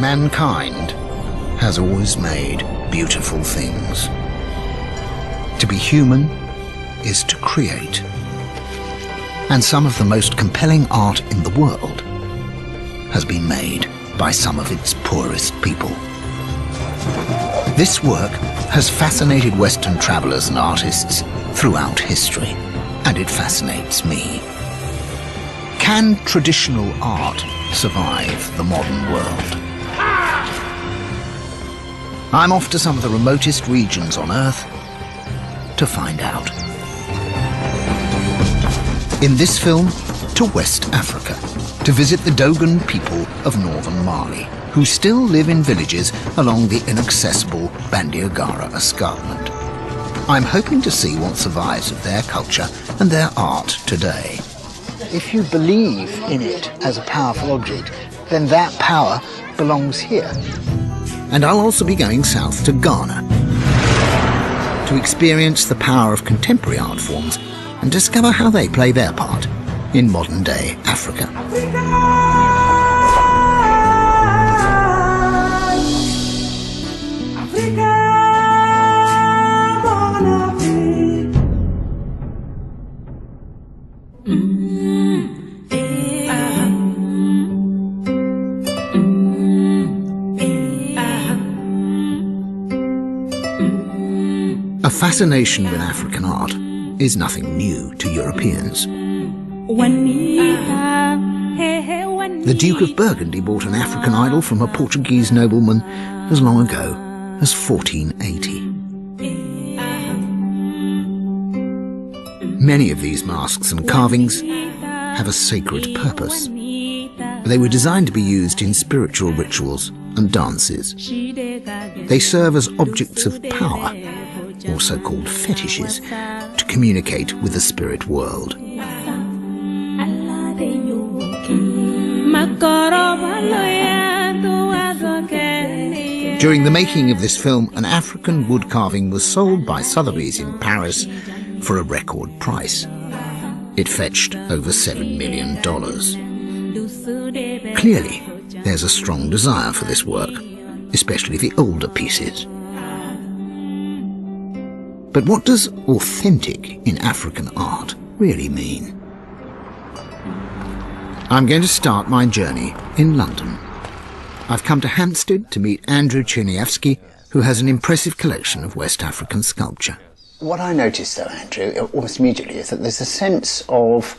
Mankind has always made beautiful things. To be human is to create. And some of the most compelling art in the world has been made by some of its poorest people. This work has fascinated Western travelers and artists throughout history, and it fascinates me. Can traditional art survive the modern world? I'm off to some of the remotest regions on Earth to find out. In this film, to West Africa, to visit the Dogon people of northern Mali, who still live in villages along the inaccessible Bandiagara escarpment. I'm hoping to see what survives of their culture and their art today. If you believe in it as a powerful object, then that power belongs here. And I'll also be going south to Ghana to experience the power of contemporary art forms and discover how they play their part in modern-day Africa. A fascination with African art is nothing new to Europeans. The Duke of Burgundy bought an African idol from a Portuguese nobleman as long ago as 1480. Many of these masks and carvings have a sacred purpose. They were designed to be used in spiritual rituals and dances. They serve as objects of power, also called fetishes, to communicate with the spirit world. During the making of this film, an African wood carving was sold by Sotheby's in Paris for a record price. It fetched over $7 million. Clearly, there's a strong desire for this work, especially the older pieces. But what does authentic in African art really mean? I'm going to start my journey in London. I've come to Hampstead to meet Andrew Czerniawski, who has an impressive collection of West African sculpture. What I noticed, though, Andrew, almost immediately, is that there's a sense of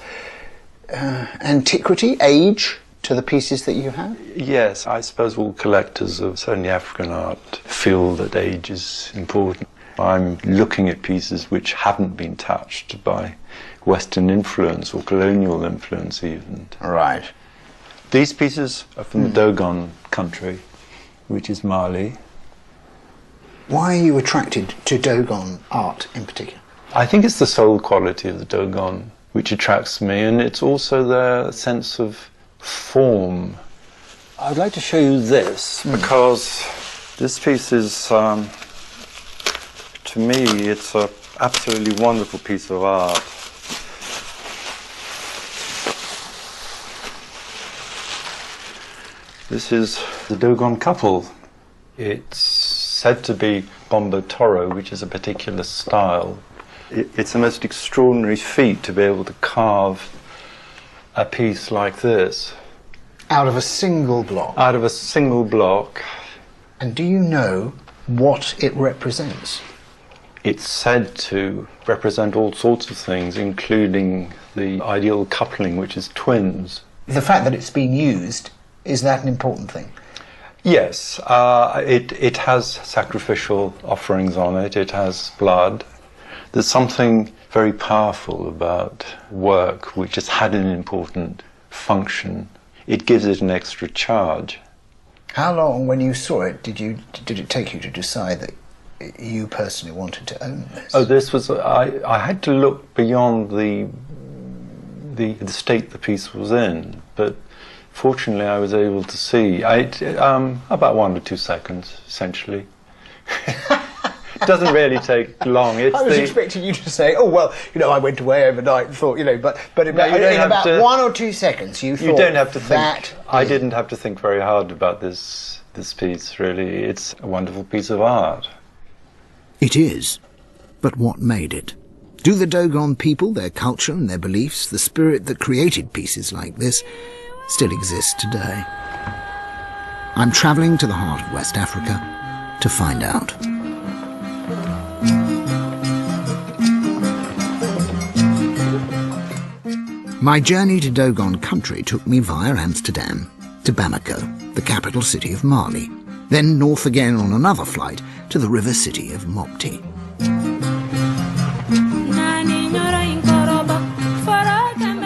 antiquity, age, to the pieces that you have? Yes, I suppose all collectors of certainly African art feel that age is important. I'm looking at pieces which haven't been touched by Western influence or colonial influence even. Right. These pieces are from the Dogon country, which is Mali. Why are you attracted to Dogon art in particular? I think it's the soul quality of the Dogon which attracts me, and it's also their sense of form. I'd like to show you this, because this piece is, to me, it's an absolutely wonderful piece of art. This is the Dogon couple. It's said to be Bombo Toro, which is a particular style. It's the most extraordinary feat to be able to carve a piece like this. Out of a single block? Out of a single block. And do you know what it represents? It's said to represent all sorts of things, including the ideal coupling, which is twins. The fact that it's been used, is that an important thing? Yes, it has sacrificial offerings on it, it has blood. There's something very powerful about work which has had an important function. It gives it an extra charge. How long, when you saw it, did it take you to decide that you personally wanted to own this? Oh, this was, I had to look beyond the state the piece was in, but fortunately I was able to see, about 1 or 2 seconds, essentially. doesn't really take long. It's I was expecting you to say, "Oh well, I went away overnight and thought, but in about 1 or 2 seconds you thought." You don't have to think. That I didn't have to think very hard about this piece. Really, it's a wonderful piece of art. It is, but what made it? Do the Dogon people, their culture and their beliefs, the spirit that created pieces like this, still exist today? I'm travelling to the heart of West Africa to find out. My journey to Dogon country took me via Amsterdam to Bamako, the capital city of Mali, then north again on another flight to the river city of Mopti.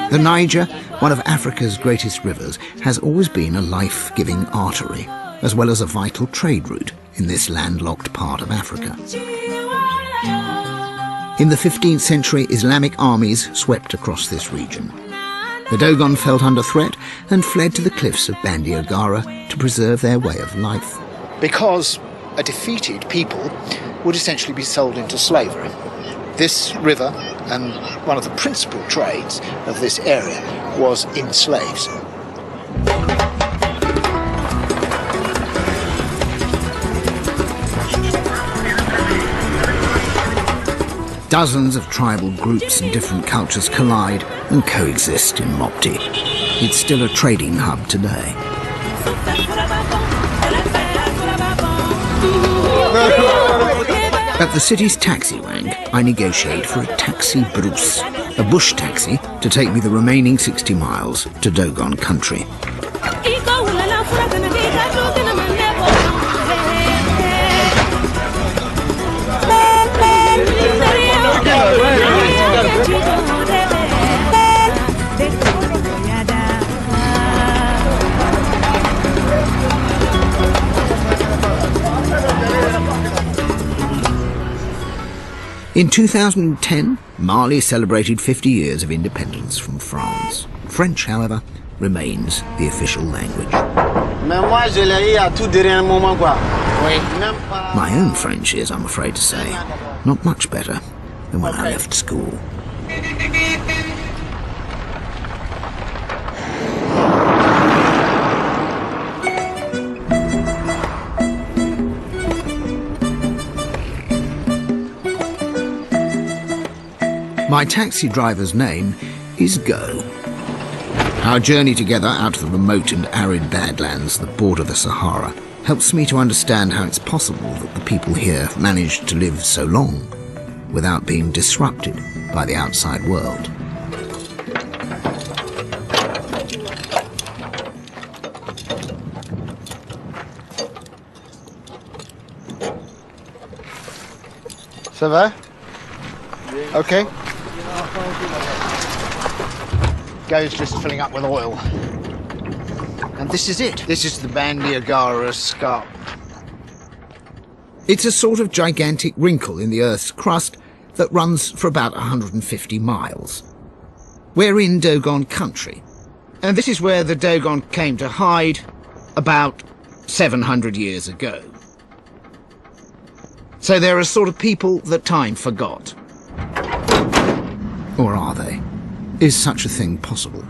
The Niger, one of Africa's greatest rivers, has always been a life-giving artery, as well as a vital trade route in this landlocked part of Africa. In the 15th century, Islamic armies swept across this region. The Dogon felt under threat and fled to the cliffs of Bandiagara to preserve their way of life. Because a defeated people would essentially be sold into slavery. This river, and one of the principal trades of this area, was in slaves. Dozens of tribal groups and different cultures collide and coexist in Mopti. It's still a trading hub today. At the city's taxi rank, I negotiate for a taxi brousse, a bush taxi to take me the remaining 60 miles to Dogon country. In 2010, Mali celebrated 50 years of independence from France. French, however, remains the official language. My own French is, I'm afraid to say, not much better than when I left school. My taxi driver's name is Go. Our journey together out to the remote and arid Badlands that border the Sahara helps me to understand how it's possible that the people here managed to live so long without being disrupted by the outside world. Ça va? Okay. Go's just filling up with oil. And this is it. This is the Bandiagara escarpment. It's a sort of gigantic wrinkle in the Earth's crust that runs for about 150 miles. We're in Dogon country, and this is where the Dogon came to hide about 700 years ago. So they're a sort of people that time forgot. Or are they? Is such a thing possible?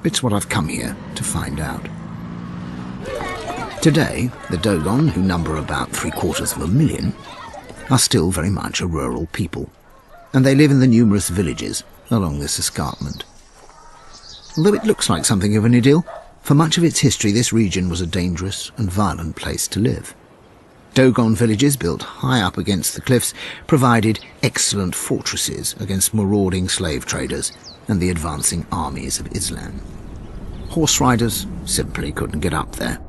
It's what I've come here to find out. Today, the Dogon, who number about 750,000, are still very much a rural people, and they live in the numerous villages along this escarpment. Although it looks like something of an idyll, for much of its history this region was a dangerous and violent place to live. Dogon villages built high up against the cliffs provided excellent fortresses against marauding slave traders and the advancing armies of Islam. Horse riders simply couldn't get up there.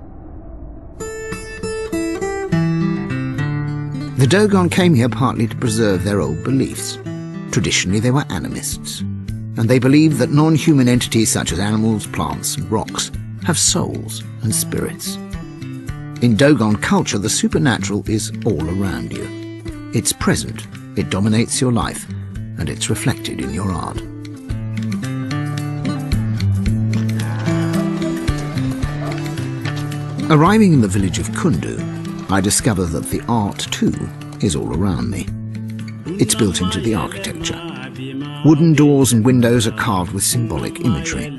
The Dogon came here partly to preserve their old beliefs. Traditionally they were animists, and they believed that non-human entities such as animals, plants and rocks have souls and spirits. In Dogon culture, the supernatural is all around you. It's present, it dominates your life, and it's reflected in your art. Arriving in the village of Kundu, I discover that the art, too, is all around me. It's built into the architecture. Wooden doors and windows are carved with symbolic imagery.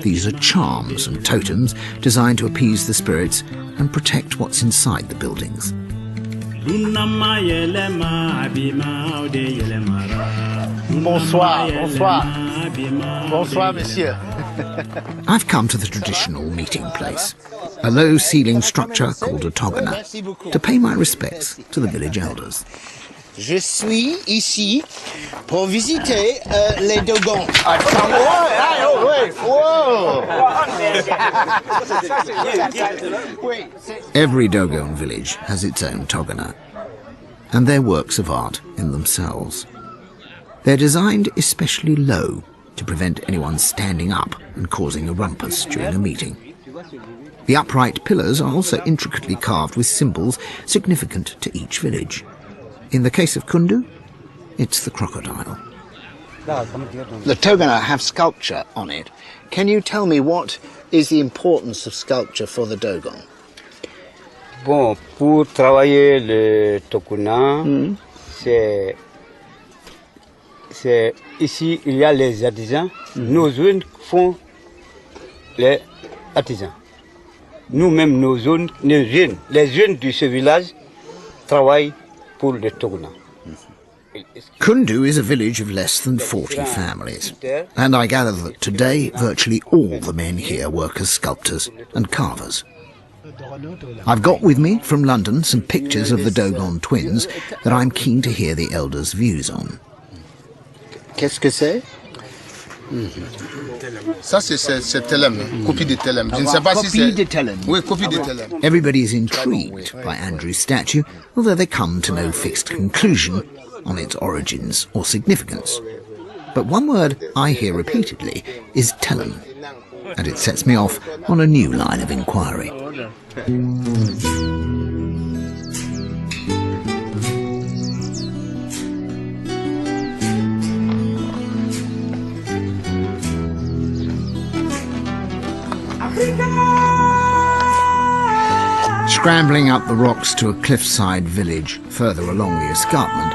These are charms and totems designed to appease the spirits and protect what's inside the buildings. Bonsoir, bonsoir. Bonsoir, monsieur. I've come to the traditional meeting place, a low-ceiling structure called a togana, to pay my respects to the village elders. Je suis ici pour visiter les Dogons. Every Dogon village has its own togana, and they're works of art in themselves. They're designed especially low to prevent anyone standing up and causing a rumpus during a meeting. The upright pillars are also intricately carved with symbols significant to each village. In the case of Kundu, it's the crocodile. The togana have sculpture on it. Can you tell me what is the importance of sculpture for the Dogon? Bon, pour travailler le tokuna, c'est ici il y a les artisans. Nos jeunes font les artisans. Nous-mêmes, nos jeunes, les jeunes de ce village travaillent pour le tokuna. Kundu is a village of less than 40 families, and I gather that today virtually all the men here work as sculptors and carvers. I've got with me from London some pictures of the Dogon twins that I'm keen to hear the elders' views on. Qu'est-ce que c'est? Ça, c'est Telem, copie de Telem. Je ne sais pas si c'est... Copie de Telem. Oui, copie de Telem. Everybody's intrigued by Andrew's statue, although they come to no fixed conclusion on its origins or significance. But one word I hear repeatedly is Telem, and it sets me off on a new line of inquiry. Scrambling up the rocks to a cliffside village further along the escarpment,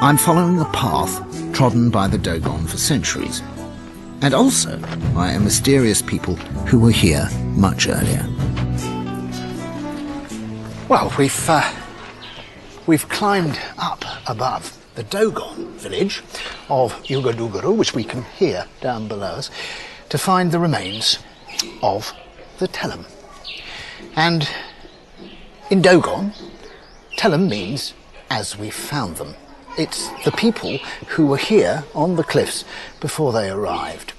I'm following a path trodden by the Dogon for centuries, and also by a mysterious people who were here much earlier. Well, we've climbed up above the Dogon village of Yugaduguru, which we can hear down below us, to find the remains of the Telem. And in Dogon, Telem means as we found them. It's the people who were here on the cliffs before they arrived.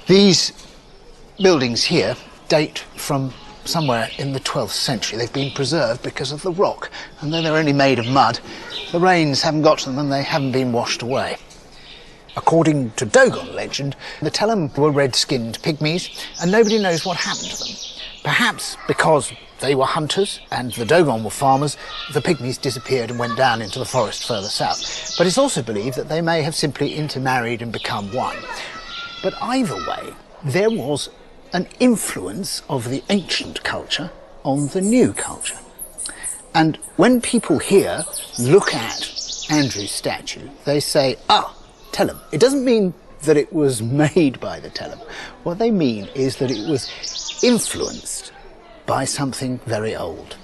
These buildings here date from somewhere in the 12th century. They've been preserved because of the rock, and though they're only made of mud, the rains haven't got to them and they haven't been washed away. According to Dogon legend, the Telem were red-skinned pygmies, and nobody knows what happened to them. Perhaps because they were hunters and the Dogon were farmers, the pygmies disappeared and went down into the forest further south. But it's also believed that they may have simply intermarried and become one. But either way, there was an influence of the ancient culture on the new culture. And when people here look at Andrew's statue, they say, ah, Telem. It doesn't mean that it was made by the Telem. What they mean is that it was influenced by something very old.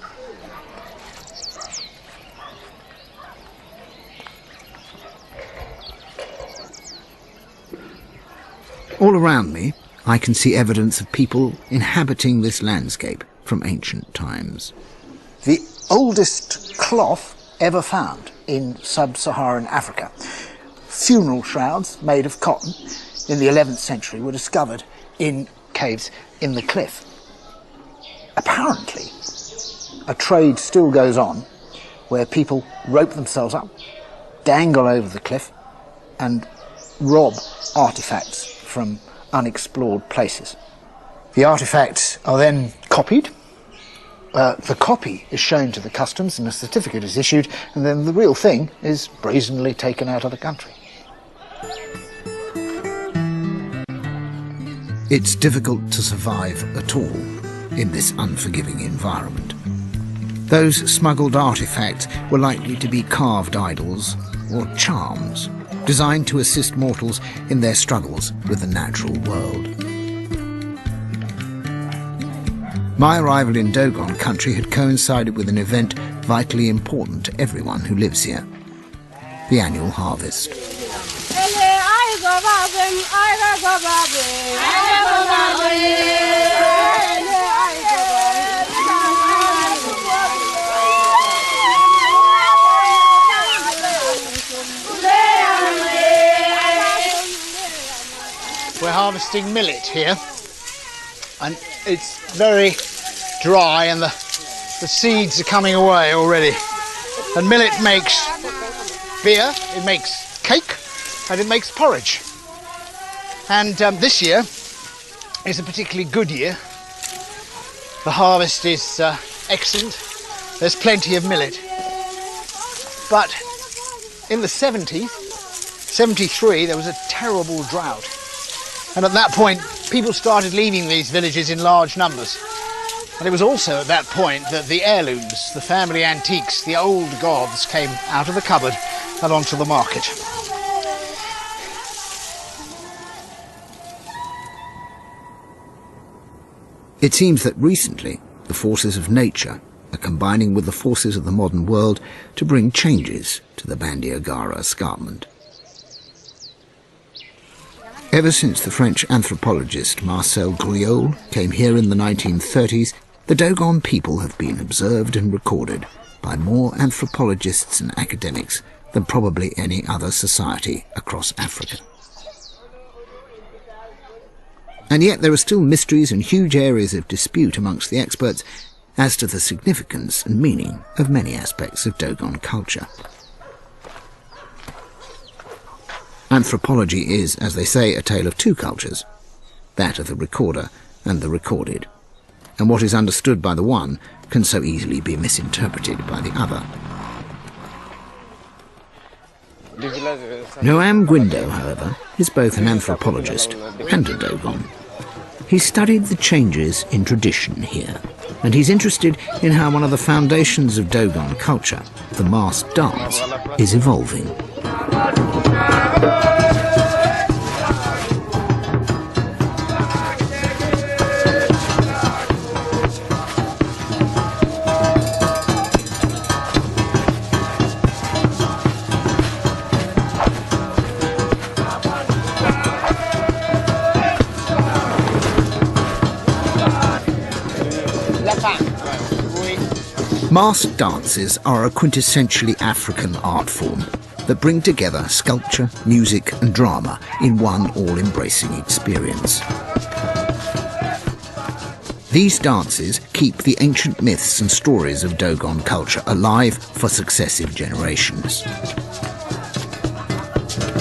All around me, I can see evidence of people inhabiting this landscape from ancient times. The oldest cloth ever found in sub-Saharan Africa. Funeral shrouds made of cotton in the 11th century were discovered in caves in the cliff. Apparently, a trade still goes on where people rope themselves up, dangle over the cliff, and rob artifacts from unexplored places. The artifacts are then copied. The copy is shown to the customs and a certificate is issued, and then the real thing is brazenly taken out of the country. It's difficult to survive at all in this unforgiving environment. Those smuggled artifacts were likely to be carved idols or charms, designed to assist mortals in their struggles with the natural world. My arrival in Dogon country had coincided with an event vitally important to everyone who lives here: the annual harvest. We're harvesting millet here, and it's very dry and the seeds are coming away already. And millet makes beer, it makes cake, and it makes porridge. And this year is a particularly good year. The harvest is excellent. There's plenty of millet. But in the 70s, 73, there was a terrible drought. And at that point, people started leaving these villages in large numbers. And it was also at that point that the heirlooms, the family antiques, the old gods came out of the cupboard and onto the market. It seems that recently the forces of nature are combining with the forces of the modern world to bring changes to the Bandiagara escarpment. Ever since the French anthropologist Marcel Guyot came here in the 1930s, the Dogon people have been observed and recorded by more anthropologists and academics than probably any other society across Africa. And yet there are still mysteries and huge areas of dispute amongst the experts as to the significance and meaning of many aspects of Dogon culture. Anthropology is, as they say, a tale of two cultures, that of the recorder and the recorded. And what is understood by the one can so easily be misinterpreted by the other. Noam Gwindo, however, is both an anthropologist and a Dogon. He studied the changes in tradition here, and he's interested in how one of the foundations of Dogon culture, the masked dance, is evolving. Masked dances are a quintessentially African art form that bring together sculpture, music and drama in one all-embracing experience. These dances keep the ancient myths and stories of Dogon culture alive for successive generations.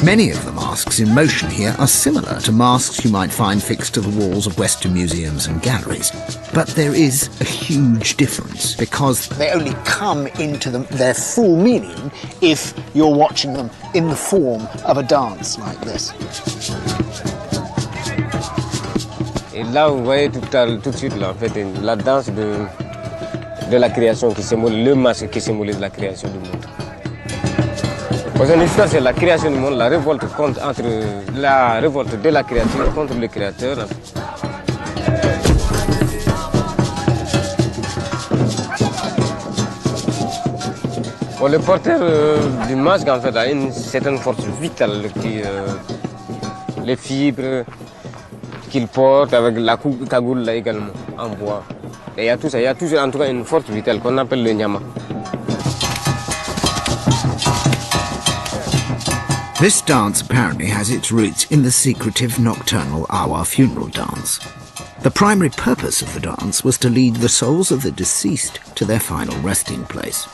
Many of the masks in motion here are similar to masks you might find fixed to the walls of Western museums and galleries. But there is a huge difference because they only come into their full meaning if you're watching them in the form of a dance like this. Et là, vous voyez tout de suite là, en fait, la danse de la création qui symbolise le masque qui symbolise la création du monde. Parce que l'histoire, c'est la création du monde, la révolte de la créature contre le créateur. Bon, le porteur du masque, en fait, a une certaine force vitale, les fibres qu'il porte avec la cagoule là également, en bois. Et il y a tout ça, il y a toujours en tout cas une force vitale qu'on appelle le nyama. This dance apparently has its roots in the secretive nocturnal Awa funeral dance. The primary purpose of the dance was to lead the souls of the deceased to their final resting place.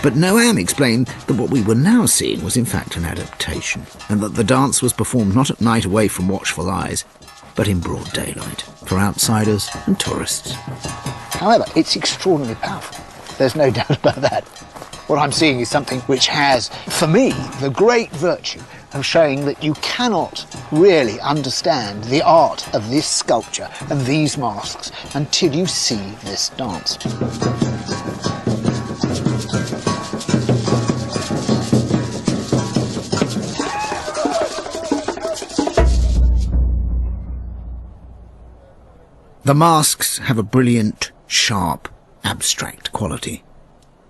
But Noam explained that what we were now seeing was in fact an adaptation, and that the dance was performed not at night away from watchful eyes, but in broad daylight, for outsiders and tourists. However, it's extraordinarily powerful. There's no doubt about that. What I'm seeing is something which has, for me, the great virtue of showing that you cannot really understand the art of this sculpture and these masks until you see this dance. The masks have a brilliant, sharp, abstract quality.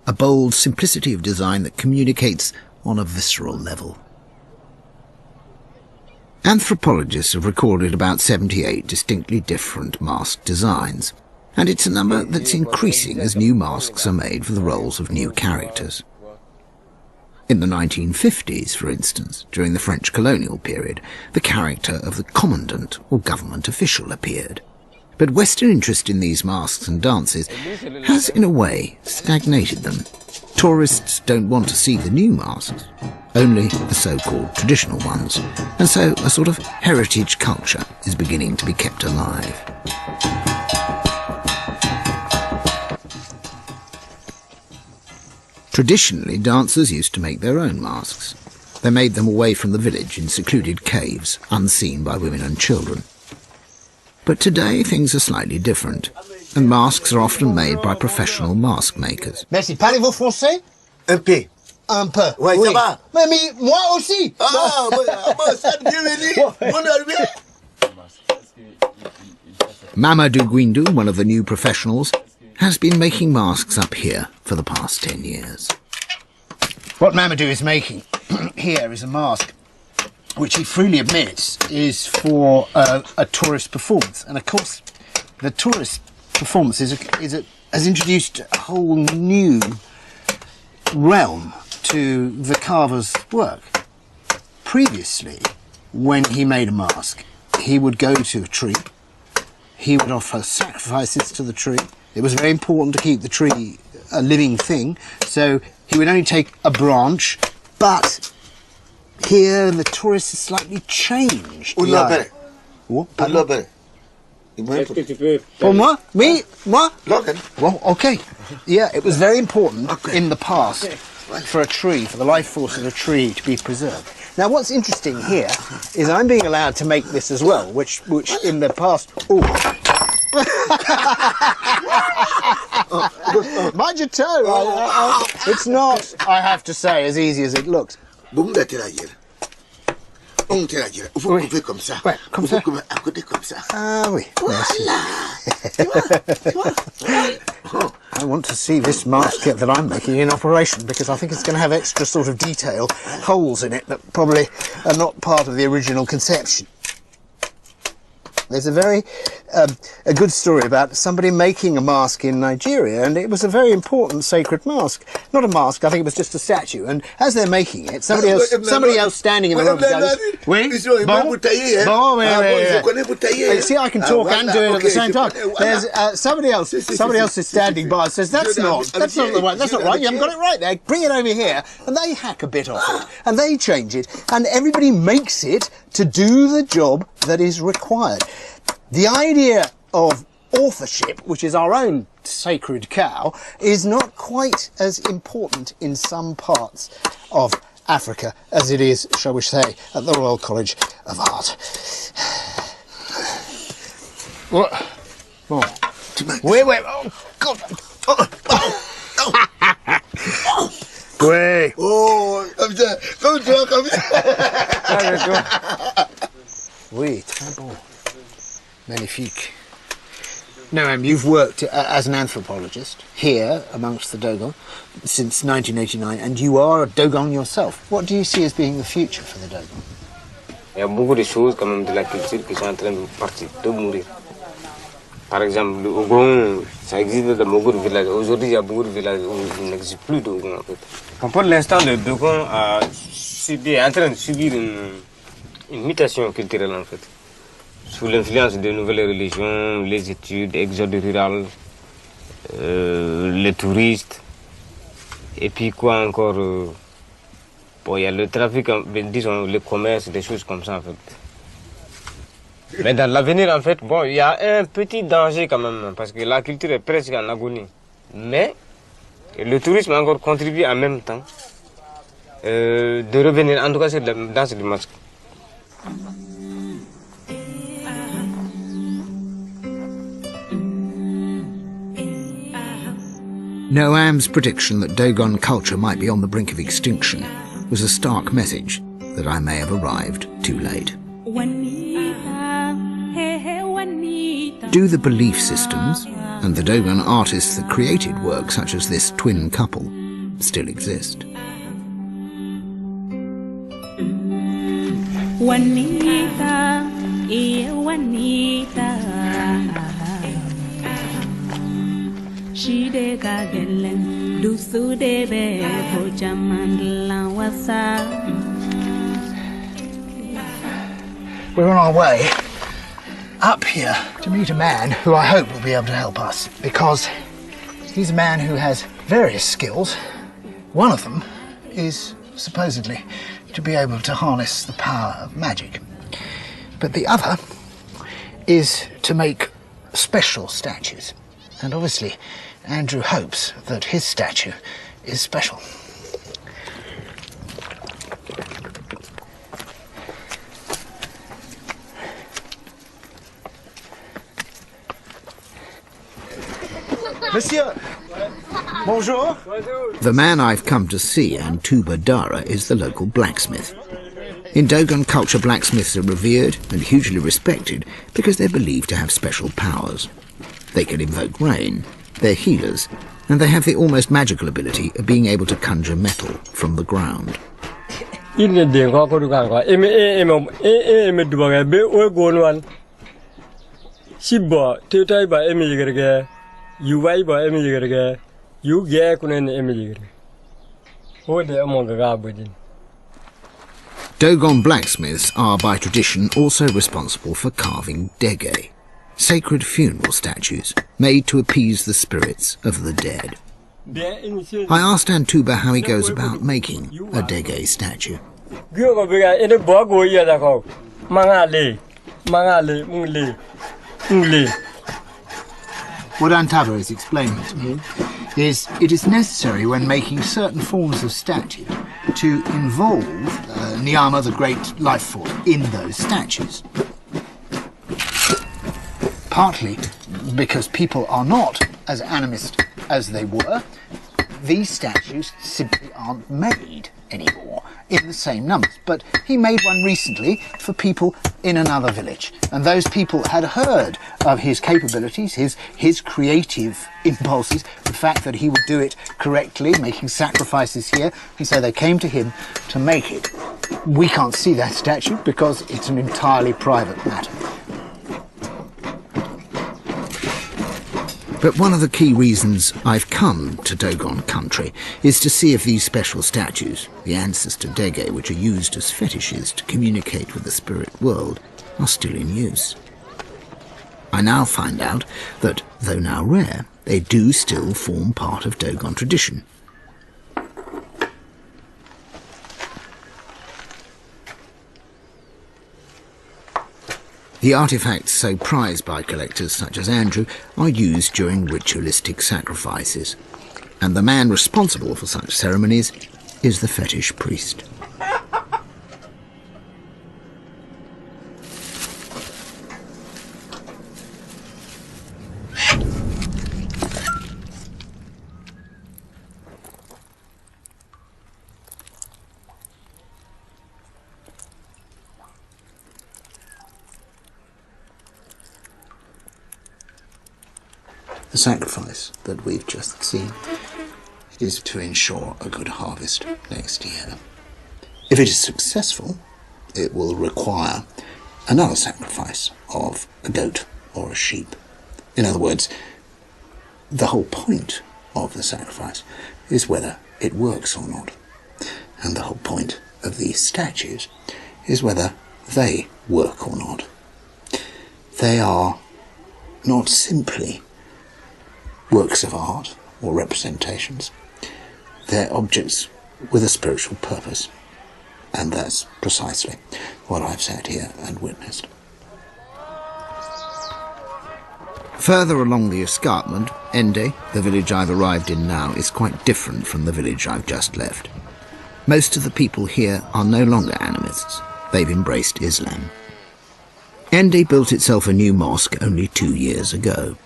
A bold simplicity of design that communicates on a visceral level. Anthropologists have recorded about 78 distinctly different mask designs, and it's a number that's increasing as new masks are made for the roles of new characters. In the 1950s, for instance, during the French colonial period, the character of the commandant or government official appeared. But Western interest in these masks and dances has, in a way, stagnated them. Tourists don't want to see the new masks, only the so-called traditional ones, and so a sort of heritage culture is beginning to be kept alive. Traditionally, dancers used to make their own masks. They made them away from the village in secluded caves, unseen by women and children. But today things are slightly different, and masks are often made by professional mask makers. Merci. Parlez-vous français? Un peu. Un peu. Ouais, oui. ça va. Mais moi aussi. Ah, ça bienvenue. Bonne arrivée. Mamadou Guindou, one of the new professionals, has been making masks up here for the past 10 years. What Mamadou is making here is a mask which he freely admits is for a tourist performance. And of course, the tourist performance has introduced a whole new realm to the carver's work. Previously, when he made a mask, he would go to a tree, he would offer sacrifices to the tree. It was very important to keep the tree a living thing, so he would only take a branch, but here the tourist is slightly changed. What? For moi? Me? Moi? Well, okay. Yeah, it was very important in the past for a tree, for the life force of a tree to be preserved. Now, what's interesting here is I'm being allowed to make this as well, which in the past... Ooh. Mind your toe. It's not, I have to say, as easy as it looks. On il faut couper comme ça. Ouais, comme ça. À côté comme ça. Ah oui, merci. I want to see this mask kit that I'm making in operation because I think it's going to have extra sort of detail, holes in it that probably are not part of the original conception. There's a very a good story about somebody making a mask in Nigeria, and it was a very important sacred mask. Not a mask, I think it was just a statue. And as they're making it, somebody else standing in the room goes, "Oui, bon, see, I can talk and do it at the same time." There's somebody else is standing by and says, "That's not the way. That's not right. You haven't got it right there. Bring it over here." And they hack a bit off it, and they change it, and everybody makes it to do the job that is required. The idea of authorship, which is our own sacred cow, is not quite as important in some parts of Africa as it is, shall we say, at the Royal College of Art. What? Oh. Wait. Oh, God. Wait. Oh, comme ça. Oui, très bon. Magnifique. Now, you've worked as an anthropologist here amongst the Dogon since 1989, and you are a Dogon yourself. What do you see as being the future for the Dogon? Il y a beaucoup de choses quand même de la culture qui sont en train de partir, de mourir. Par exemple, le Ogon, ça existe dans beaucoup de villages. Aujourd'hui, il y a beaucoup de villages où il n'existe plus d'Ogon en fait. Pour l'instant, le Dogon est en train de subir une mutation culturelle en fait. Sous l'influence de nouvelles religions, les études, l'exode rural, les touristes, et puis quoi encore, bon, il y a le trafic, disons le commerce, des choses comme ça en fait. Mais dans l'avenir en fait, bon, il y a un petit danger quand même, parce que la culture est presque en agonie. Mais le tourisme a encore contribué en même temps de revenir, en tout cas, dans ce masque. Noam's prediction that Dogon culture might be on the brink of extinction was a stark message that I may have arrived too late. Juanita, hey, Juanita. Do the belief systems and the Dogon artists that created work such as this twin couple still exist? Juanita, Juanita, she de gagelen, do so de be, Bojamandla wasa. We're on our way up here to meet a man who I hope will be able to help us, because he's a man who has various skills. One of them is supposedly to be able to harness the power of magic. But the other is to make special statues. And obviously, Andrew hopes that his statue is special. Monsieur, bonjour. The man I've come to see, Antuba Dara, is the local blacksmith. In Dogon culture, blacksmiths are revered and hugely respected because they're believed to have special powers. They can invoke rain, they're healers, and they have the almost magical ability of being able to conjure metal from the ground. Dogon blacksmiths are by tradition also responsible for carving dege, sacred funeral statues made to appease the spirits of the dead. I asked Antuba how he goes about making a dege statue. What Antuba is explaining to me is it is necessary when making certain forms of statue to involve Nyama, the great life force, in those statues. Partly because people are not as animist as they were, these statues simply aren't made anymore in the same numbers. But he made one recently for people in another village, and those people had heard of his capabilities, his creative impulses, the fact that he would do it correctly, making sacrifices here, and so they came to him to make it. We can't see that statue because it's an entirely private matter. But one of the key reasons I've come to Dogon country is to see if these special statues, the ancestor dege, which are used as fetishes to communicate with the spirit world, are still in use. I now find out that, though now rare, they do still form part of Dogon tradition. The artefacts so prized by collectors such as Andrew are used during ritualistic sacrifices, and the man responsible for such ceremonies is the fetish priest. The sacrifice that we've just seen is to ensure a good harvest next year. If it is successful, it will require another sacrifice of a goat or a sheep. In other words, the whole point of the sacrifice is whether it works or not. And the whole point of these statues is whether they work or not. They are not simply works of art or representations. They're objects with a spiritual purpose. And that's precisely what I've sat here and witnessed. Further along the escarpment, Ende, the village I've arrived in now, is quite different from the village I've just left. Most of the people here are no longer animists. They've embraced Islam. Ende built itself a new mosque only 2 years ago.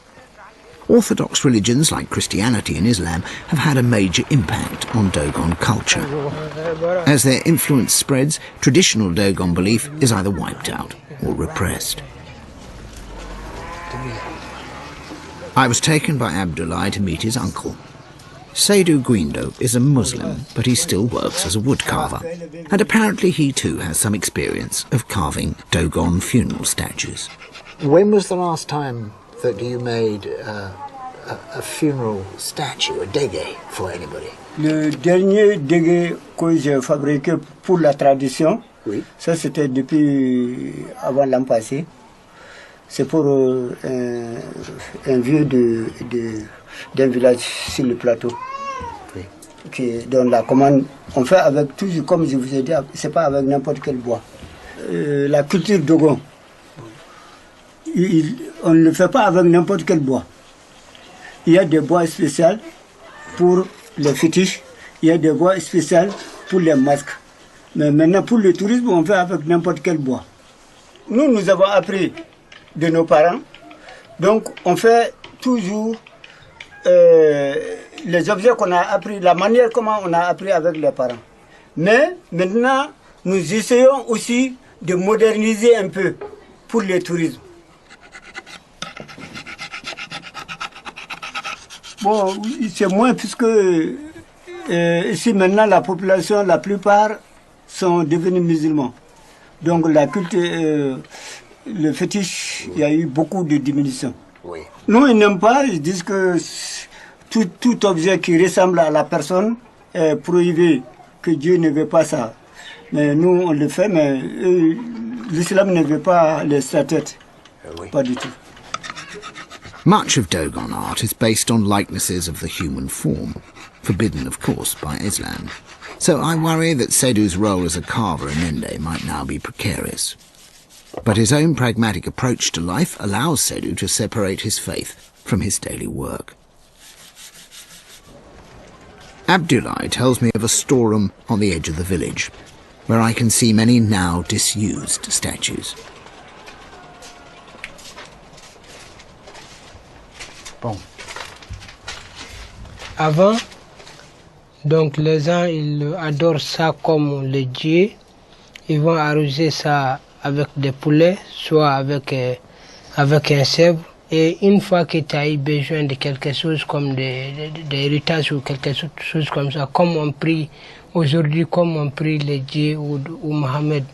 Orthodox religions like Christianity and Islam have had a major impact on Dogon culture. As their influence spreads, traditional Dogon belief is either wiped out or repressed. I was taken by Abdullah to meet his uncle. Seydou Guindo is a Muslim, but he still works as a woodcarver, and apparently he too has some experience of carving Dogon funeral statues. When was the last time that you made a funeral statue, a dégué, for anybody? Le dernier dégué que j'ai fabriqué pour la tradition, oui. Ça c'était depuis avant l'an passé. C'est pour un vieux d'un village sur le plateau. Oui. Qui donne la commande. On fait avec toujours, comme je vous ai dit, c'est pas avec n'importe quel bois. La culture Dogon, on ne le fait pas avec n'importe quel bois. Il y a des bois spéciaux pour les fétiches, il y a des bois spéciaux pour les masques. Mais maintenant, pour le tourisme, on fait avec n'importe quel bois. Nous avons appris de nos parents, donc on fait toujours les objets qu'on a appris, la manière comment on a appris avec les parents. Mais maintenant, nous essayons aussi de moderniser un peu pour le tourisme. Bon, c'est moins puisque ici maintenant la population, la plupart sont devenus musulmans. Donc la culture, le fétiche, il y a eu beaucoup de diminution. Oui. Non, ils n'aiment pas, ils disent que tout objet qui ressemble à la personne est prohibé, que Dieu ne veut pas ça. Mais nous, on le fait, mais l'islam ne veut pas les statuettes. Oui. Pas du tout. Much of Dogon art is based on likenesses of the human form, forbidden, of course, by Islam. So I worry that Seydou's role as a carver in Ende might now be precarious. But his own pragmatic approach to life allows Seydou to separate his faith from his daily work. Abdullah tells me of a storeroom on the edge of the village, where I can see many now disused statues. Bon. Avant, donc les gens ils adorent ça comme le dieu. Ils vont arroser ça avec des poulets, soit avec un sèvre. Et une fois que tu as eu besoin de quelque chose comme des héritages ou quelque chose comme ça, comme on prie aujourd'hui, comme on prie les dieux ou Mohamed.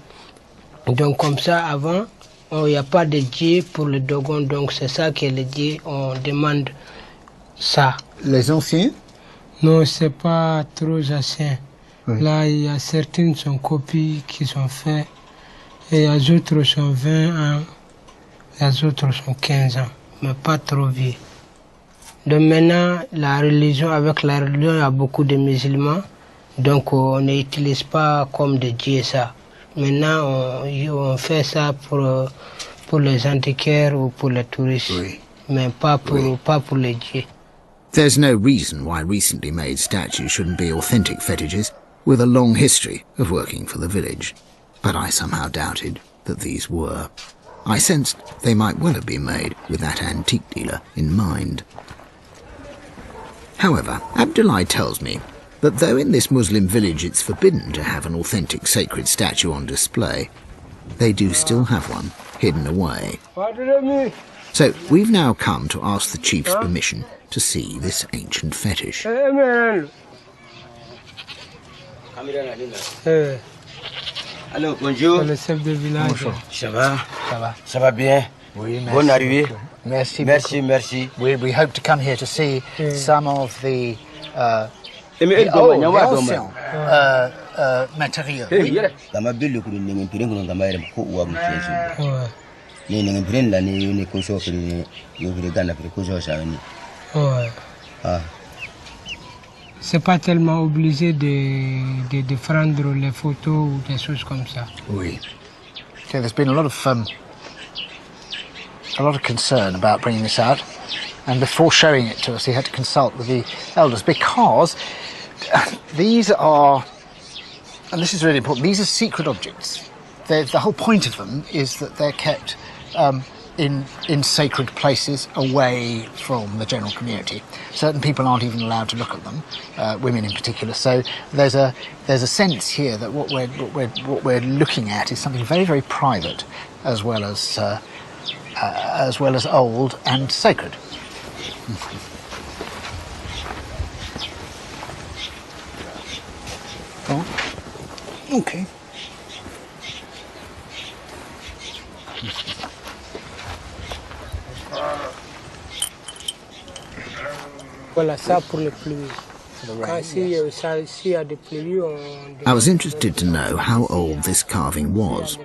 Donc comme ça, avant, il n'y a pas de dieu pour le Dogon, donc c'est ça que les dieux, on demande ça. Les anciens? Non, c'est pas trop ancien. Oui. Là, il y a certaines sont copies qui sont faites, et les autres sont 20 ans, les autres sont 15 ans, mais pas trop vieux. Donc maintenant, avec la religion, il y a beaucoup de musulmans, donc on n'utilise pas comme des dieux ça. Maintenant, on fait ça pour les antiquaires ou pour les touristes, oui. Mais pas pour les dieux. There's no reason why recently made statues shouldn't be authentic fetishes with a long history of working for the village. But I somehow doubted that these were. I sensed they might well have been made with that antique dealer in mind. However, Abdullah tells me that though in this Muslim village it's forbidden to have an authentic sacred statue on display, they do still have one hidden away. So we've now come to ask the chief's permission to see this ancient fetish. Allô, bonjour. Le chef de village. Bonjour. Ça va? Ça va. Ça va bien? Oui, merci. Bonne arrivée. Merci. Merci, merci. We hope to come here to see some of the matériaux. Kama bile kuli ningempire ngono ngama yere ko uwa mchezo. Ni ningempire la ni konso kuli yo kuli gana kuli konso sa ni. Ouais. Ah. C'est pas tellement obligé de prendre les photos ou des choses comme ça. Oui. Okay, there's been a lot of concern about bringing this out, and before showing it to us, he had to consult with the elders because these are, and this is really important, these are secret objects. The whole point of them is that they're kept in sacred places away from the general community. Certain people aren't even allowed to look at them, women in particular. So there's a sense here that what we're looking at is something very, very private, as well as old and sacred. Oh, okay. Voilà ça pour les pluies. S'il y a des pluies, I was interested to know how old this carving was,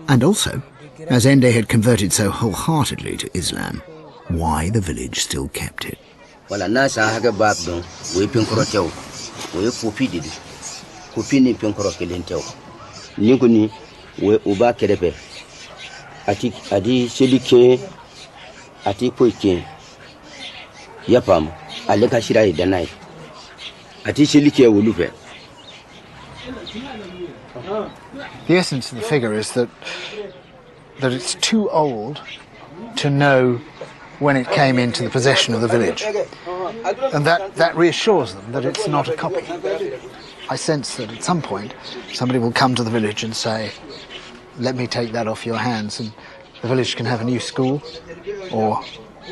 and also, as Ende had converted so wholeheartedly to Islam, why the village still kept it. Voilà, nasa haga bab don, we pinkoro tew, we kopi didi, kopi ni pinkoro kelen tew. Ninguni, we uba kerepe, adi selike, ati poike, yapam, aleka shirai danai, ati selike wulupe. The essence of the figure is that it's too old to know when it came into the possession of the village. And that reassures them that it's not a copy. I sense that at some point somebody will come to the village and say, let me take that off your hands, and the village can have a new school or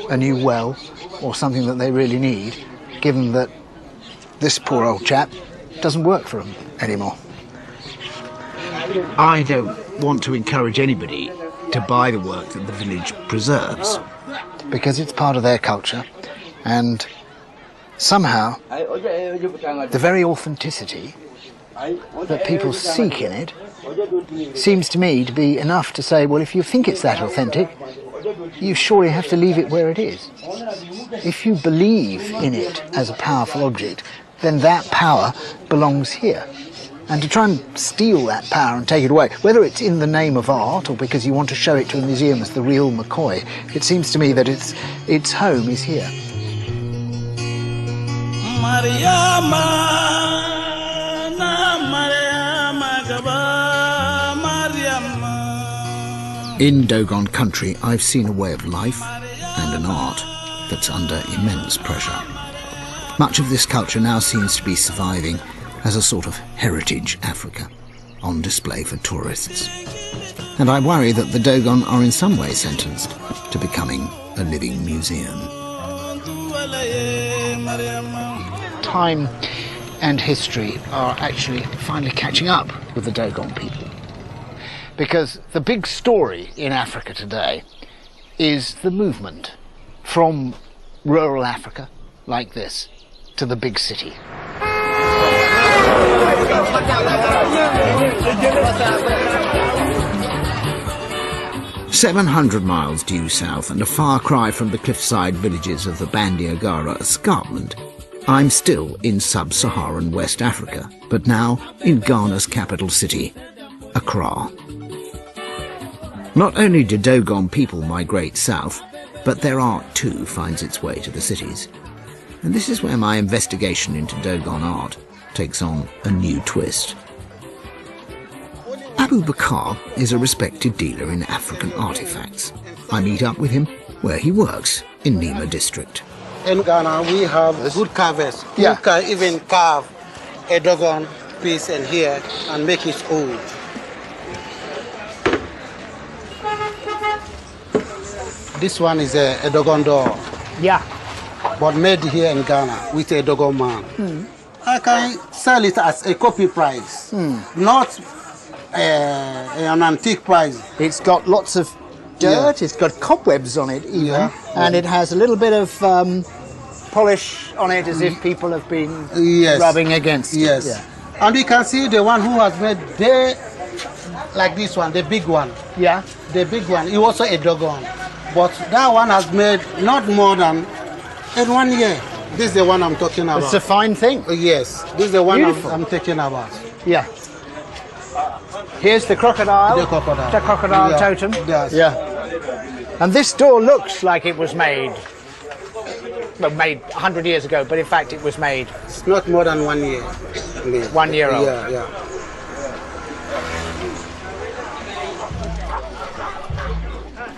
a new well or something that they really need, given that this poor old chap doesn't work for them anymore. I don't want to encourage anybody to buy the work that the village preserves, because it's part of their culture, and somehow the very authenticity that people seek in it seems to me to be enough to say, well, if you think it's that authentic, you surely have to leave it where it is. If you believe in it as a powerful object, then that power belongs here. And to try and steal that power and take it away, whether it's in the name of art or because you want to show it to a museum as the real McCoy, it seems to me that its home is here. In Dogon country, I've seen a way of life and an art that's under immense pressure. Much of this culture now seems to be surviving as a sort of heritage Africa, on display for tourists. And I worry that the Dogon are in some way sentenced to becoming a living museum. Time and history are actually finally catching up with the Dogon people. Because the big story in Africa today is the movement from rural Africa, like this, to the big city. 700 miles due south and a far cry from the cliffside villages of the Bandiagara escarpment, I'm still in sub-Saharan West Africa, but now in Ghana's capital city, Accra. Not only do Dogon people migrate south, but their art too finds its way to the cities. And this is where my investigation into Dogon art takes on a new twist. Abu Bakar is a respected dealer in African artifacts. I meet up with him where he works in Nima district. In Ghana, we have good carvers who can even carve a Dogon piece in here and make it old. This one is a Dogon door. Yeah. But made here in Ghana with a Dogon man. I can sell it as a copy price, not an antique price. It's got lots of dirt, it's got cobwebs on it even, and it has a little bit of polish on it as if people have been rubbing against it. Yes. Yeah. And you can see the one who has made like this one, the big one. Yeah. The big one, it was also a Dogon. But that one has made not more than in 1 year. This is the one I'm talking about. It's a fine thing. Yes, this is the one I'm talking about. Yeah. Here's the crocodile. The crocodile. The crocodile totem. Yes. Yeah. And this door looks like it was made, well, made 100 years ago, but in fact it was made. It's not more than 1 year. 1 year old. Yeah, yeah.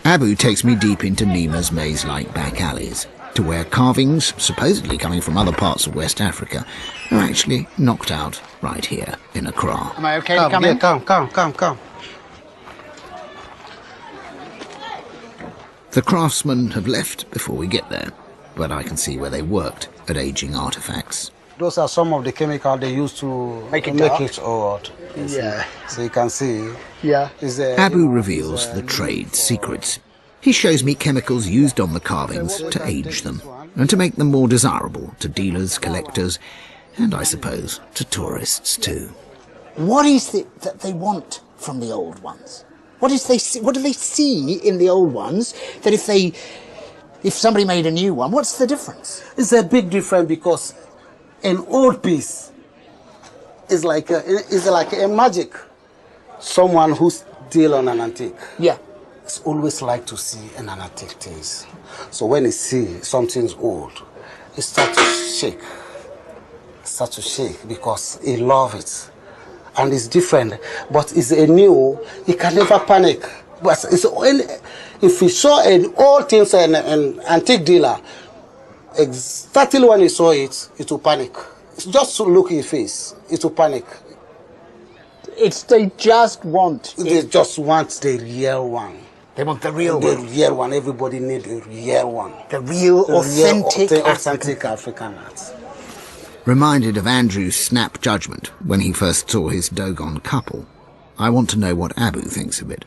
Abu takes me deep into Nima's maze-like back alleys, to where carvings, supposedly coming from other parts of West Africa, are actually knocked out right here in Accra. Am I okay to come in? Come. The craftsmen have left before we get there, but I can see where they worked at aging artifacts. Those are some of the chemicals they use to make it old. Yeah. So you can see. Yeah. Abu reveals the trade secrets. He shows me chemicals used on the carvings to age them and to make them more desirable to dealers, collectors, and I suppose to tourists too. What is it that they want from the old ones? What do they see in the old ones that if somebody made a new one, what's the difference? It's a big difference because an old piece is like a magic. Someone who's deal on an antique. Yeah. It's always like to see an antique things. So when you see something's old, it starts to shake. It starts to shake because he love it. And it's different, but it's a new, he can never panic. But if you saw an old thing, an antique dealer, exactly when he saw it, it will panic. It's just to look at his face, it will panic. They just want the real one. They want the real one. The real one. Everybody needs the real one. The real, authentic African art. Reminded of Andrew's snap judgment when he first saw his Dogon couple, I want to know what Abu thinks of it.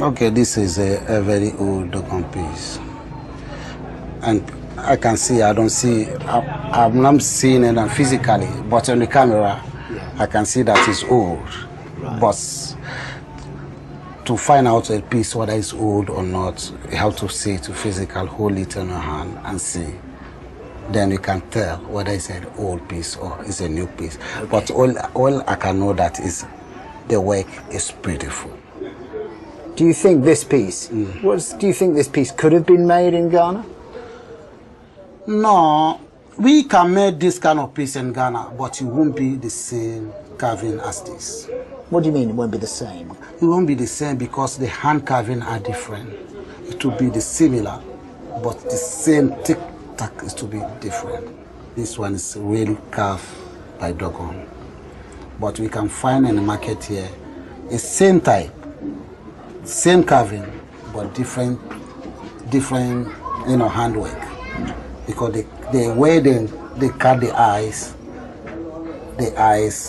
Okay, this is a very old Dogon piece. And I can see, I'm not seeing it physically, but on the camera, I can see that it's old. Right. But to find out a piece, whether it's old or not, you have to see it physical, hold it in your hand and see. Then you can tell whether it's an old piece or it's a new piece. Okay. But all I can know that is the work is beautiful. Do you think this piece, do you think this piece could have been made in Ghana? No, we can make this kind of piece in Ghana, but it won't be the same carving as this. What do you mean it won't be the same? It won't be the same because the hand carving are different. It will be the similar, but the same tic-tac is to be different. This one is really carved by Dogon. But we can find in the market here, the same type, same carving, but different handwork. Because the way they cut the eyes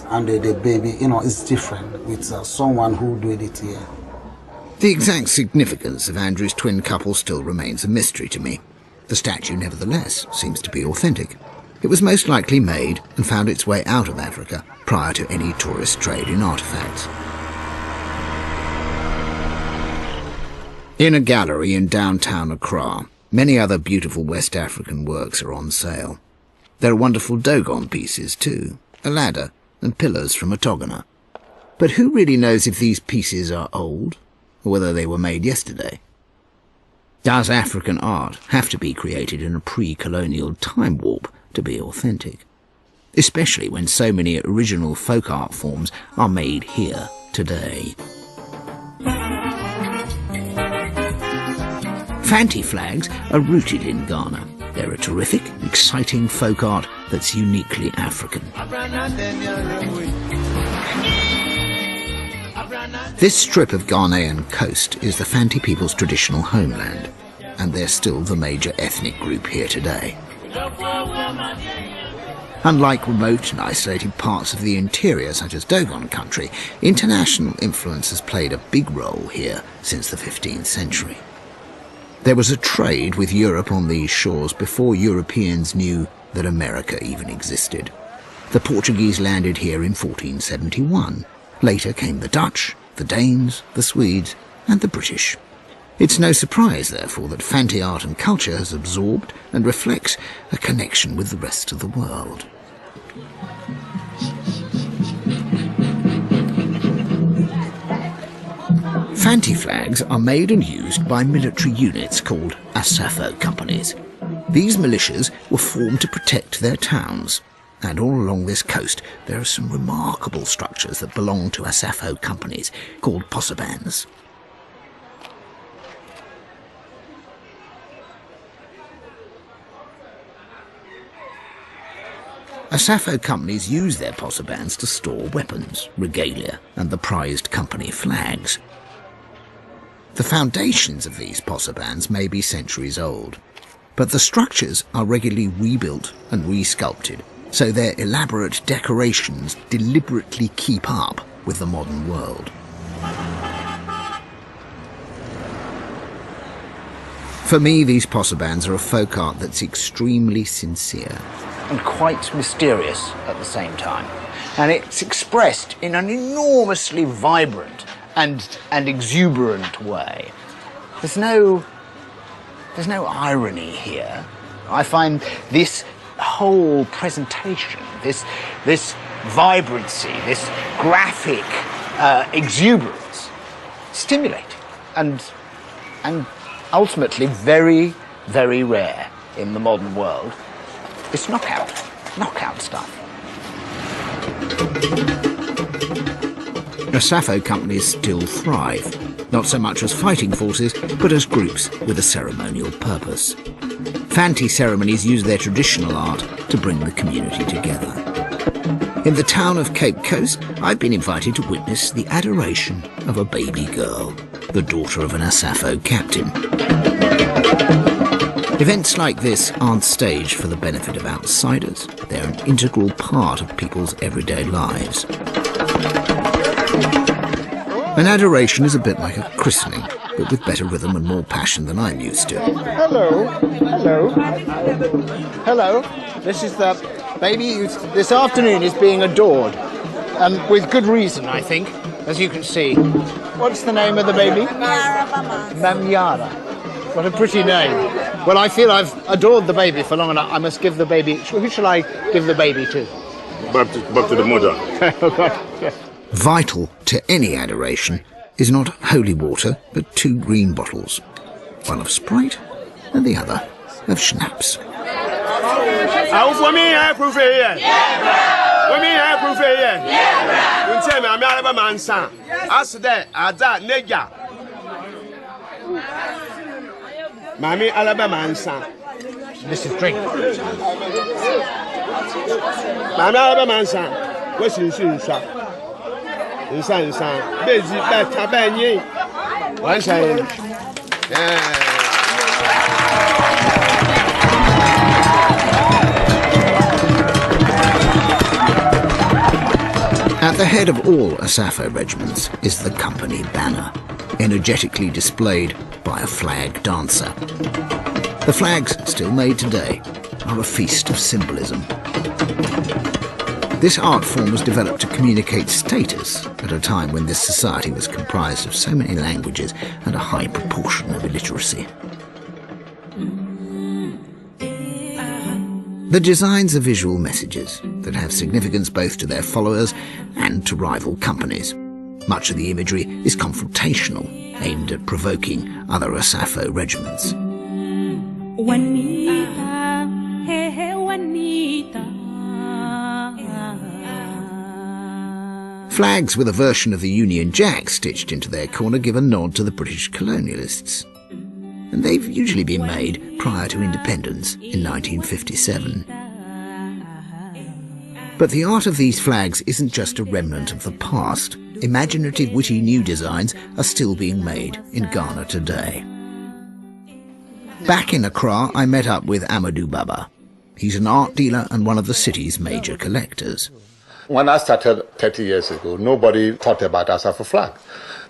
and the baby, it's different with someone who did it here. The exact significance of Andrew's twin couple still remains a mystery to me. The statue, nevertheless, seems to be authentic. It was most likely made and found its way out of Africa prior to any tourist trade in artifacts. In a gallery in downtown Accra, many other beautiful West African works are on sale. There are wonderful Dogon pieces too, a ladder and pillars from a Togona. But who really knows if these pieces are old, or whether they were made yesterday? Does African art have to be created in a pre-colonial time warp to be authentic? Especially when so many original folk art forms are made here today. Fanti flags are rooted in Ghana. They're a terrific, exciting folk art that's uniquely African. This strip of Ghanaian coast is the Fanti people's traditional homeland, and they're still the major ethnic group here today. Unlike remote and isolated parts of the interior, such as Dogon country, international influence has played a big role here since the 15th century. There was a trade with Europe on these shores before Europeans knew that America even existed. The Portuguese landed here in 1471. Later came the Dutch, the Danes, the Swedes, and the British. It's no surprise, therefore, that Fanti art and culture has absorbed and reflects a connection with the rest of the world. Fanti flags are made and used by military units called Asafo companies. These militias were formed to protect their towns, and all along this coast there are some remarkable structures that belong to Asafo companies called posabans. Asafo companies use their posabans to store weapons, regalia, and the prized company flags. The foundations of these posabans may be centuries old, but the structures are regularly rebuilt and resculpted, so their elaborate decorations deliberately keep up with the modern world. For me, these posabans are a folk art that's extremely sincere. And quite mysterious at the same time. And it's expressed in an enormously vibrant and exuberant way. There's no irony here. I find this whole presentation, this vibrancy, this graphic exuberance, stimulating and ultimately very, very rare in the modern world. It's knockout stuff. Asafo companies still thrive, not so much as fighting forces, but as groups with a ceremonial purpose. Fanti ceremonies use their traditional art to bring the community together. In the town of Cape Coast, I've been invited to witness the adoration of a baby girl, the daughter of an Asafo captain. Events like this aren't staged for the benefit of outsiders. They're an integral part of people's everyday lives. An adoration is a bit like a christening, but with better rhythm and more passion than I'm used to. Hello. This is the baby who this afternoon is being adored. And with good reason, I think, as you can see. What's the name of the baby? Mamyara. What a pretty name. Well, I feel I've adored the baby for long enough. I must give the baby... Who shall I give the baby to? Back to the mother. Vital to any adoration is not holy water, but 2 green bottles. One of Sprite and the other of schnapps. Mami Alabama Ansa. This is drink. Mami Alabama Ansa. What's in Shinsa? Insa. Busy back Tabany. One time. At the head of all Asafo regiments is the company banner, energetically displayed by a flag dancer. The flags, still made today, are a feast of symbolism. This art form was developed to communicate status at a time when this society was comprised of so many languages and a high proportion of illiteracy. The designs are visual messages that have significance both to their followers and to rival companies. Much of the imagery is confrontational, aimed at provoking other Asafo regiments. Juanita, hey, hey, Juanita. Flags with a version of the Union Jack stitched into their corner give a nod to the British colonialists. And they've usually been made prior to independence in 1957. But the art of these flags isn't just a remnant of the past. Imaginative, witty new designs are still being made in Ghana today. Back in Accra, I met up with Amadou Baba. He's an art dealer and one of the city's major collectors. When I started 30 years ago, nobody thought about Asafo flag.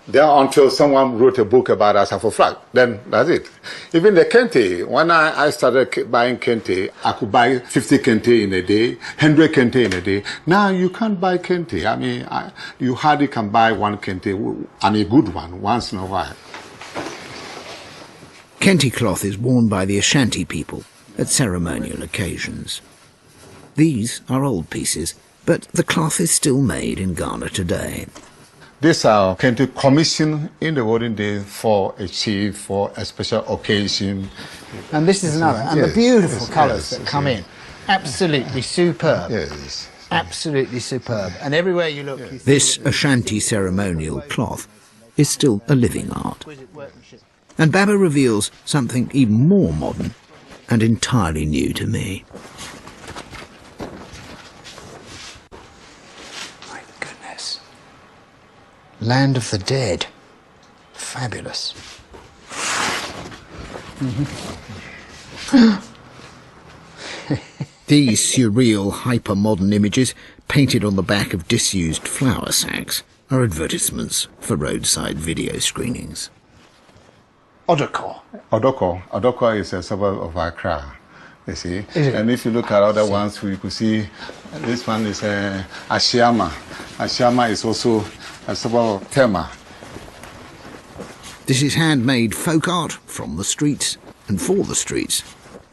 Then until someone wrote a book about Asafo flag, then that's it. Even the kente, when I started buying kente, I could buy 50 kente in a day, 100 kente in a day. Now you can't buy kente. I mean, you hardly can buy one kente, and a good one, once in a while. Kente cloth is worn by the Ashanti people at ceremonial occasions. These are old pieces, but the cloth is still made in Ghana today. These are kente commissioned in the olden days for a chief, for a special occasion. And this is another, and the beautiful colours that come in. Absolutely superb. Yes. Absolutely superb. And everywhere you look... You this Ashanti ceremonial cloth is still a living art. And Baba reveals something even more modern and entirely new to me. My goodness. Land of the Dead. Fabulous. These surreal, hyper-modern images, painted on the back of disused flour sacks, are advertisements for roadside video screenings. Odoko. Odoko is a suburb of Accra, you see. And if you look at other ones, we could see this one is Ashiama. Ashiama is also a suburb of Tema. This is handmade folk art from the streets and for the streets.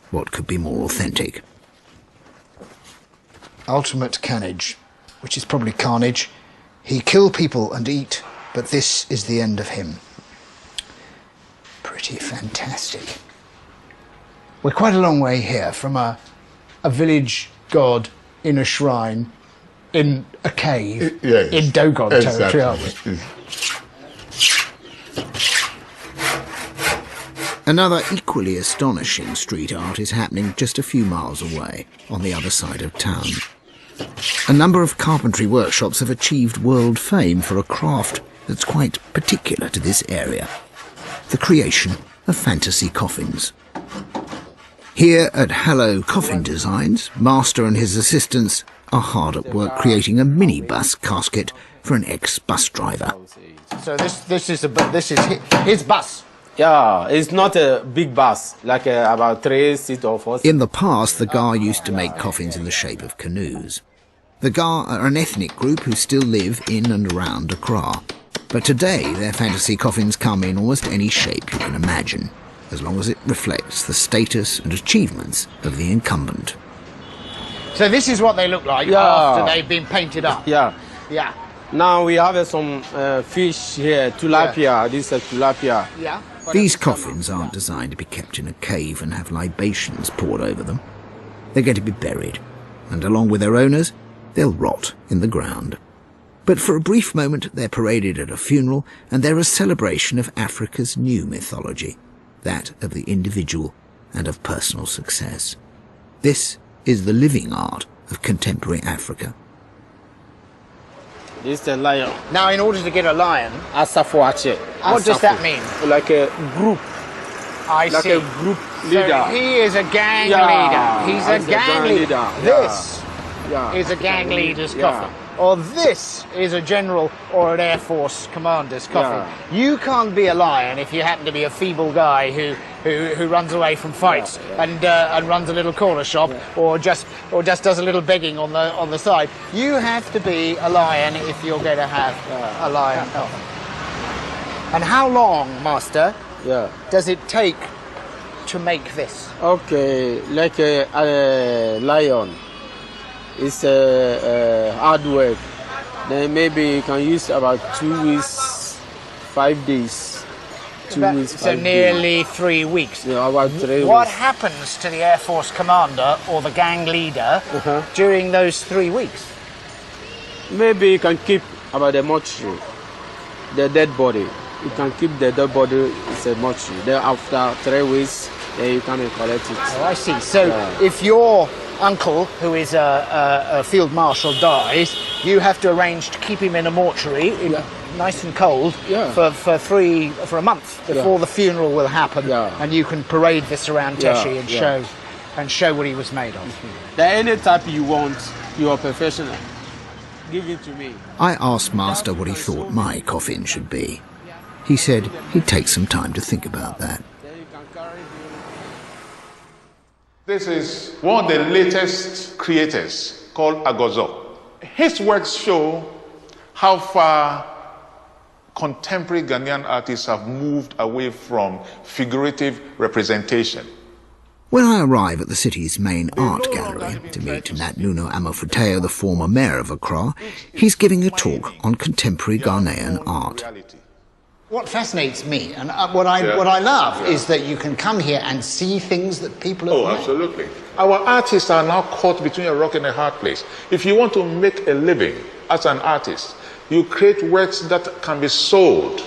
What could be more authentic? Ultimate carnage, which is probably carnage. He killed people and eat, but this is the end of him. Pretty fantastic. We're quite a long way here from a village god in a shrine in a cave in Dogon territory, aren't we? Another equally astonishing street art is happening just a few miles away, on the other side of town. A number of carpentry workshops have achieved world fame for a craft that's quite particular to this area: the creation of fantasy coffins. Here at Hallow Coffin Designs, Master and his assistants are hard at work creating a minibus casket for an ex-bus driver. So this is his bus. Yeah, it's not a big bus, like about 3 seats or 4 seats. In the past, the Gar used to make coffins in the shape of canoes. The Gar are an ethnic group who still live in and around Accra. But today, their fantasy coffins come in almost any shape you can imagine, as long as it reflects the status and achievements of the incumbent. So this is what they look like after they've been painted up? Yeah. Yeah. Now we have some fish here, tilapia. Yeah. This is tilapia. Yeah. These coffins aren't designed to be kept in a cave and have libations poured over them. They're going to be buried, and along with their owners, they'll rot in the ground. But for a brief moment, they're paraded at a funeral, and they're a celebration of Africa's new mythology, that of the individual and of personal success. This is the living art of contemporary Africa. This is a lion. Now, in order to get a lion, Asafuache. What does that mean? Like a group. I like see. A group leader. So he is a gang leader. He's a gang leader. This is a gang leader's coffin. Or this is a general or an Air Force commander's coffin. You can't be a lion if you happen to be a feeble guy who runs away from fights and runs a little corner shop or just does a little begging on the side. You have to be a lion if you're going to have a lion coffin. And how long, Master, does it take to make this? Okay, like a lion. It's hard work. Then maybe you can use about 2 weeks, 5 days. 2 weeks, 5 so nearly 3 weeks. Yeah, about 3 weeks. What happens to the Air Force commander or the gang leader during those 3 weeks? Maybe you can keep about the mortuary, the dead body. You can keep the dead body in a mortuary. Then after 3 weeks, then you come and collect it. Oh, I see. So if your uncle, who is a field marshal, dies, you have to arrange to keep him in a mortuary, nice and cold, for a month before the funeral will happen, and you can parade this around Teshi and show what he was made of. Then any type you want, you are professional. Give it to me. I asked Master what he thought my coffin should be. He said he'd take some time to think about that. This is one of the latest creators called Agozo. His works show how far contemporary Ghanaian artists have moved away from figurative representation. When I arrive at the city's main art gallery to meet Nat Nuno Amofuteo, the former mayor of Accra, he's giving a talk on contemporary Ghanaian art. What fascinates me and what I love is that you can come here and see things that people have made. Absolutely. Our artists are now caught between a rock and a hard place. If you want to make a living as an artist, you create works that can be sold.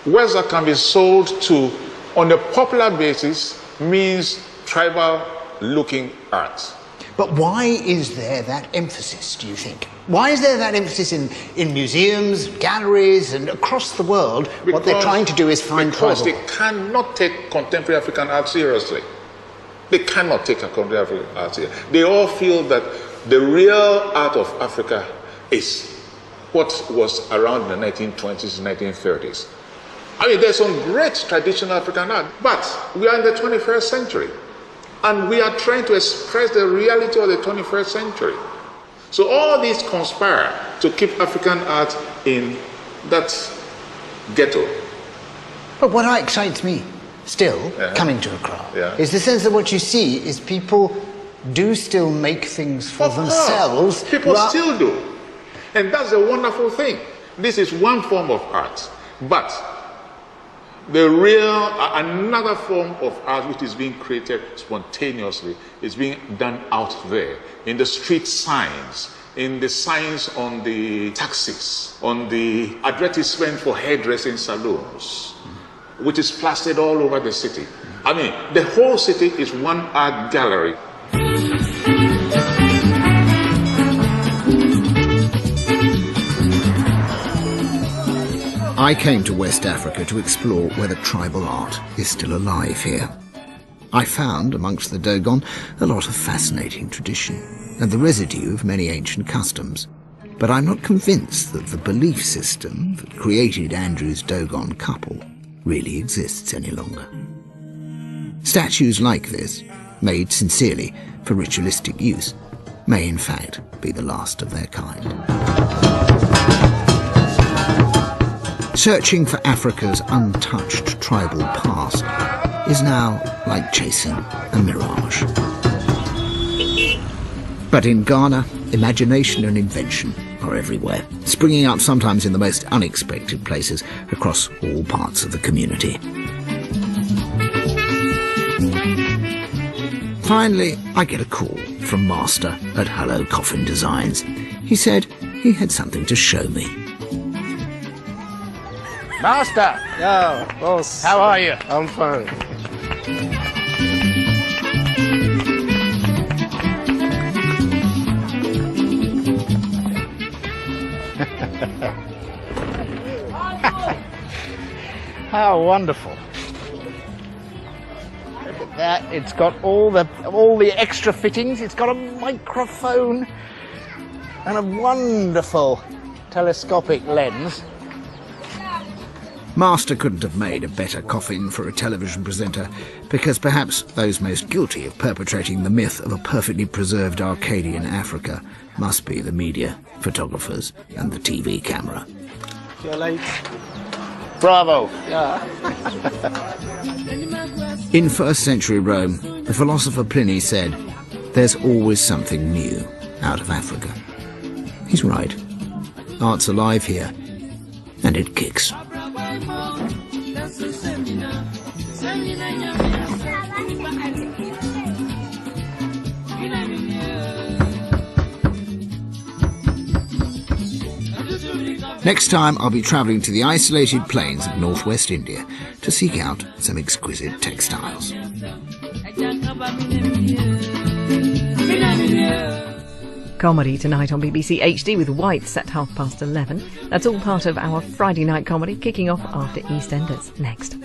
Works that can be sold to, on a popular basis, means tribal-looking art. But why is there that emphasis, do you think? Why is there that emphasis in museums, galleries, and across the world? What they're trying to do is find because tribal. they cannot take contemporary African art seriously. They cannot take contemporary African art seriously. They all feel that the real art of Africa is what was around in the 1920s and 1930s. I mean, there's some great traditional African art, but we are in the 21st century. And we are trying to express the reality of the 21st century. So all these conspire to keep African art in that ghetto. But what excites me still, coming to Accra, is the sense that what you see is people do still make things for themselves. People still do. And that's a wonderful thing. This is one form of art. But the real, another form of art which is being created spontaneously is being done out there, in the street signs, in the signs on the taxis, on the advertisement for hairdressing salons, which is plastered all over the city. I mean, the whole city is one art gallery. I came to West Africa to explore whether tribal art is still alive here. I found, amongst the Dogon, a lot of fascinating tradition and the residue of many ancient customs. But I'm not convinced that the belief system that created Andrew's Dogon couple really exists any longer. Statues like this, made sincerely for ritualistic use, may in fact be the last of their kind. Searching for Africa's untouched tribal past is now like chasing a mirage. But in Ghana, imagination and invention are everywhere, springing up sometimes in the most unexpected places across all parts of the community. Finally, I get a call from Master at Hello Coffin Designs. He said he had something to show me. Master! Yeah, boss. How are you? I'm fine. How wonderful. Look at that. It's got all the extra fittings. It's got a microphone and a wonderful telescopic lens. Master couldn't have made a better coffin for a television presenter, because perhaps those most guilty of perpetrating the myth of a perfectly preserved Arcadian Africa must be the media, photographers and the TV camera. You're late. Bravo. Yeah. In 1st century Rome, the philosopher Pliny said, "There's always something new out of Africa." He's right. Art's alive here, and it kicks. Next time I'll be travelling to the isolated plains of northwest India to seek out some exquisite textiles. Comedy tonight on BBC HD with Whites at 11:30. That's all part of our Friday night comedy, kicking off after EastEnders next.